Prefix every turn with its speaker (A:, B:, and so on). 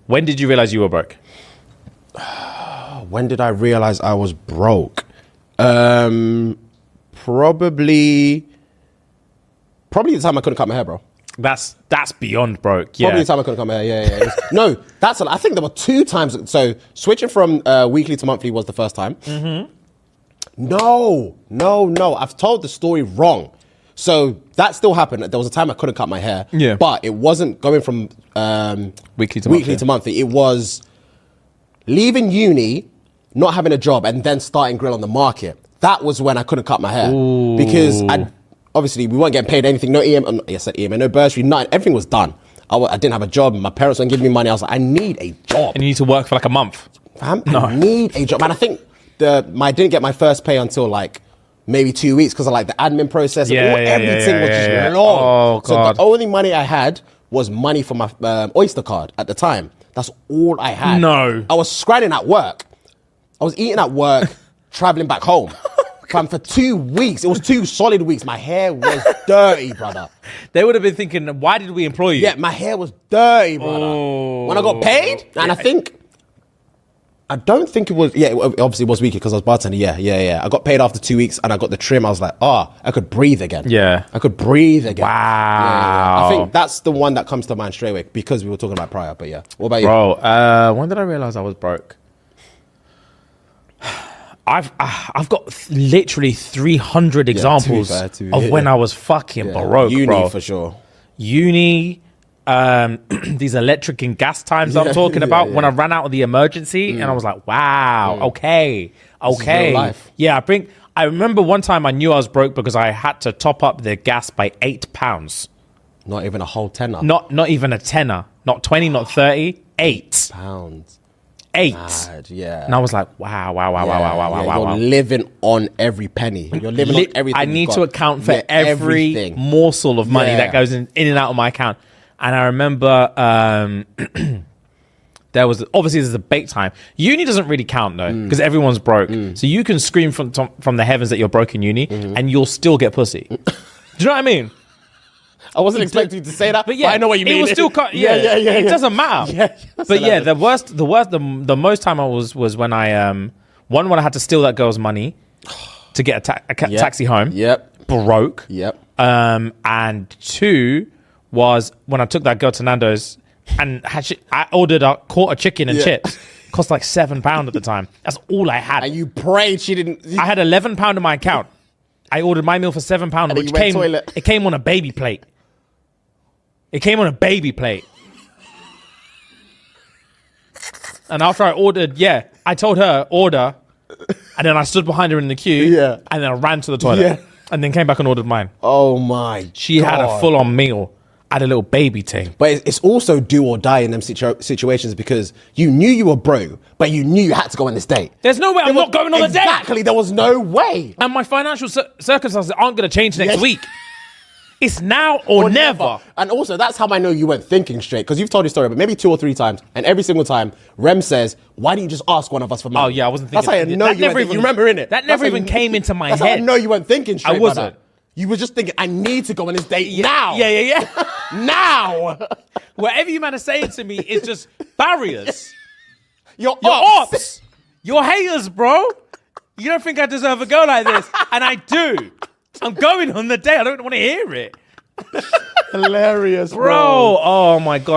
A: When did you realize you were broke?
B: When did I realize I was broke? Probably the time I couldn't cut my hair, bro.
A: That's beyond broke. Yeah.
B: Probably the time I couldn't cut my hair. Yeah. No, I think there were 2 times. So switching from weekly to monthly was the first time. Mm-hmm. No. I've told the story wrong. So that still happened. There was a time I couldn't cut my hair.
A: Yeah.
B: But it wasn't going from
A: weekly
B: to monthly. It was leaving uni, not having a job, and then starting Grill on the Market. That was when I couldn't cut my hair.
A: Ooh.
B: Because obviously we weren't getting paid anything. No EM, yes, EM, no bursary, nothing. Everything was done. I didn't have a job. My parents weren't giving me money. I was like, I need a job.
A: And you need to work for like a month.
B: I need a job. And I think I didn't get my first pay until like maybe 2 weeks because of like the admin process. Everything was just long.
A: Oh, God.
B: So the only money I had was money for my Oyster card at the time. That's all I had.
A: No.
B: I was scratching at work. I was eating at work, traveling back home. Fam, for 2 weeks, it was 2 solid weeks. My hair was dirty, brother.
A: They would have been thinking, why did we employ you?
B: Yeah, my hair was dirty, brother.
A: Oh.
B: When I got paid, and I don't think it was, obviously it was weekly because I was bartender. Yeah. I got paid after 2 weeks and I got the trim. I was like, I could breathe again.
A: Yeah.
B: I could breathe again.
A: Wow.
B: Yeah. I think that's the one that comes to mind straight away because we were talking about prior, but yeah. What about you?
A: Bro, when did I realize I was broke? I've got literally 300 examples of when I was fucking broke,
B: Uni
A: bro.
B: for sure.
A: Uni, these electric and gas times I'm talking about when I ran out of the emergency and I was like, wow, okay.
B: Real life.
A: Yeah, I remember one time I knew I was broke because I had to top up the gas by £8.
B: Not even a whole tenner.
A: Not even a tenner. Not 20, not 30, £8. 8.
B: Mad, yeah.
A: And I was like, wow.
B: You're living on every penny. You're living on everything.
A: I need to account for every morsel of money that goes in and out of my account. And I remember there's a bake time. Uni doesn't really count though, because everyone's broke. So you can scream from the heavens that you're broke in uni and you'll still get pussy. Do you know what I mean?
B: I wasn't expecting you to say that, but
A: yeah,
B: I know what you mean.
A: It was still, it doesn't matter. But yeah, the most time I was when I, when I had to steal that girl's money to get a taxi home.
B: Yep.
A: Broke.
B: Yep.
A: And 2 was when I took that girl to Nando's and I ordered a quarter chicken and chips. Cost like £7 at the time. That's all I had.
B: And you prayed she didn't.
A: I had £11 in my account. I ordered my meal for £7, which came on a baby plate. It came on a baby plate. And after I ordered, I told her, order. And then I stood behind her in the queue.
B: Yeah.
A: And then I ran to the toilet.
B: Yeah.
A: And then came back and ordered mine.
B: Oh my
A: She had a full-on meal. I had a little baby thing.
B: But it's also do or die in them situations because you knew you were broke, but you knew you had to go on this date.
A: There's no way I'm not going on the date.
B: Exactly. There was no way.
A: And my financial circumstances aren't going to change next week. It's now or never.
B: And also, that's how I know you weren't thinking straight, because you've told your story, but maybe 2 or 3 times, and every single time, Rem says, why didn't you just ask one of us for money?
A: Oh, yeah, I wasn't thinking.
B: That's how I know you weren't. You remember, innit?
A: That never even came into my head.
B: That's how I know you weren't thinking straight.
A: I wasn't.
B: You were just thinking, I need to go on this date now.
A: Yeah.
B: Now.
A: Whatever you man are saying to me is just barriers.
B: You're
A: ops. You're haters, bro. You don't think I deserve a girl like this. And I do. I'm going on the date. I don't want to hear it.
B: Hilarious,
A: bro. Oh, my God.